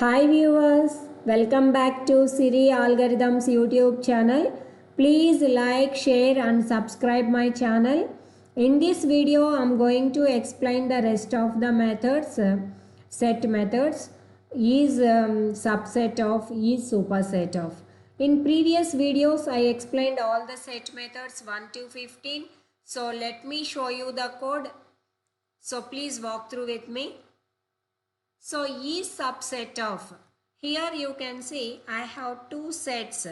Hi viewers, welcome back to Siri Algorithms YouTube channel. Please like, share and subscribe my channel. In this video, I am going to explain the rest of the methods. Set methods is subset of, is superset of. In previous videos, I explained all the set methods 1 to 15. So let me show you the code. So please walk through with me. So is subset of, here you can see I have two sets,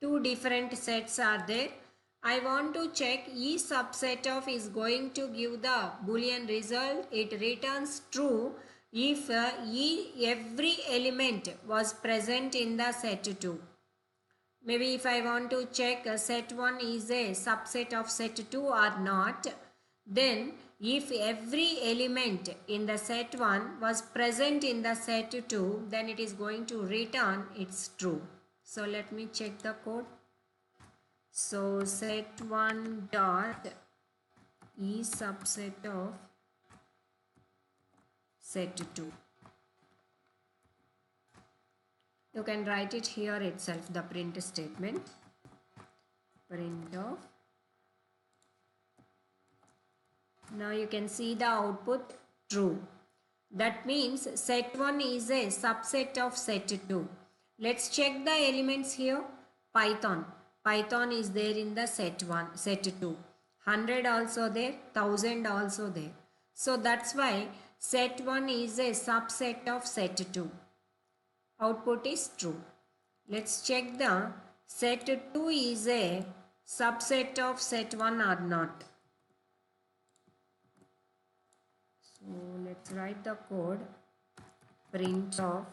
two different sets are there. I want to check is subset of is going to give the boolean result. It returns true if every element was present in the set 2. Maybe if I want to check set 1 is a subset of set 2 or not, then if every element in the set 1 was present in the set 2, then it is going to return it's true. So let me check the code. So set 1 dot is subset of set 2. You can write it here itself, the print statement. Print of. Now you can see the output true. That means set 1 is a subset of set 2. Let's check the elements here. Python. Python is there in the set 1, set 2. 100 also there, 1000 also there. So that's why set 1 is a subset of set 2. Output is true. Let's check the set 2 is a subset of set 1 or not. So let's write the code. Print of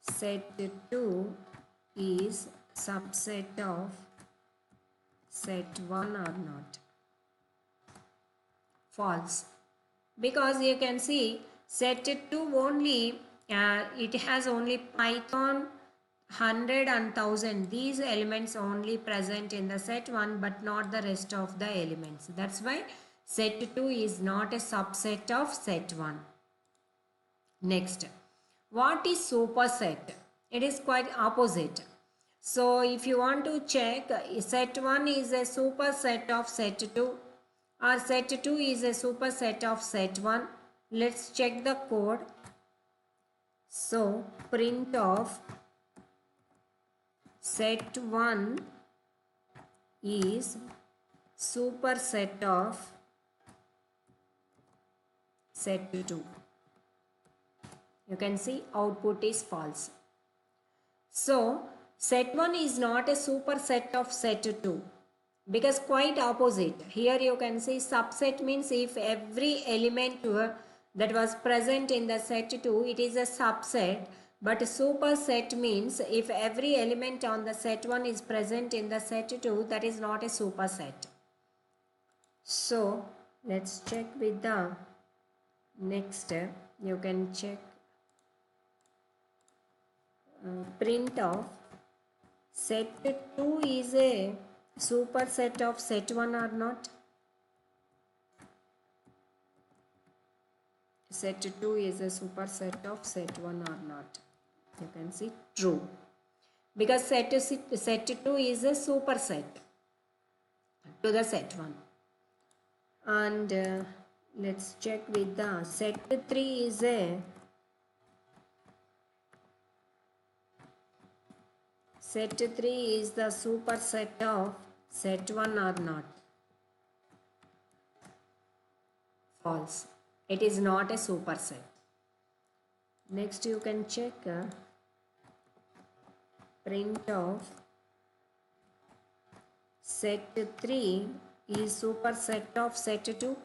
set 2 is subset of set 1 or not. False. Because you can see set 2 only, it has only Python 100 and 1000. These elements only present in the set 1 but not the rest of the elements. That's why set 2 is not a subset of set 1. Next, what is superset? It is quite opposite. So if you want to check set 1 is a superset of set 2 or set 2 is a superset of set 1, let's check the code. So print of set 1 is superset of set 2. You can see output is false. So set 1 is not a superset of set 2 because quite opposite. Here you can see subset means if every element that was present in the set 2, it is a subset. But superset means if every element on the set 1 is present in the set 2, that is not a superset. So let's check with the next. You can check print of set 2 is a superset of set 1 or not. Set 2 is a superset of set 1 or not. You can see true. Because set 2 is a superset to the set 1. And let's check with the set 3 is a set 3 is the superset of set 1 or not. False. It is not a superset. Next you can check print of set 3 is superset of set 2.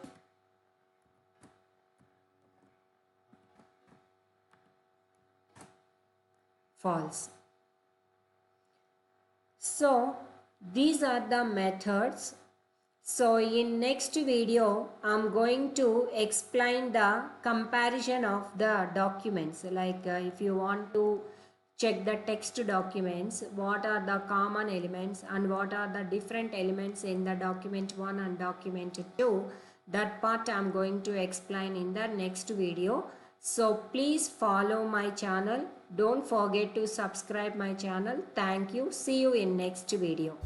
False. So these are the methods. So in next video I am going to explain the comparison of the documents, like if you want to check the text documents, what are the common elements and what are the different elements in the document 1 and document 2. That part I am going to explain in the next video. So please follow my channel. Don't forget to subscribe my channel. Thank you. See you in next video.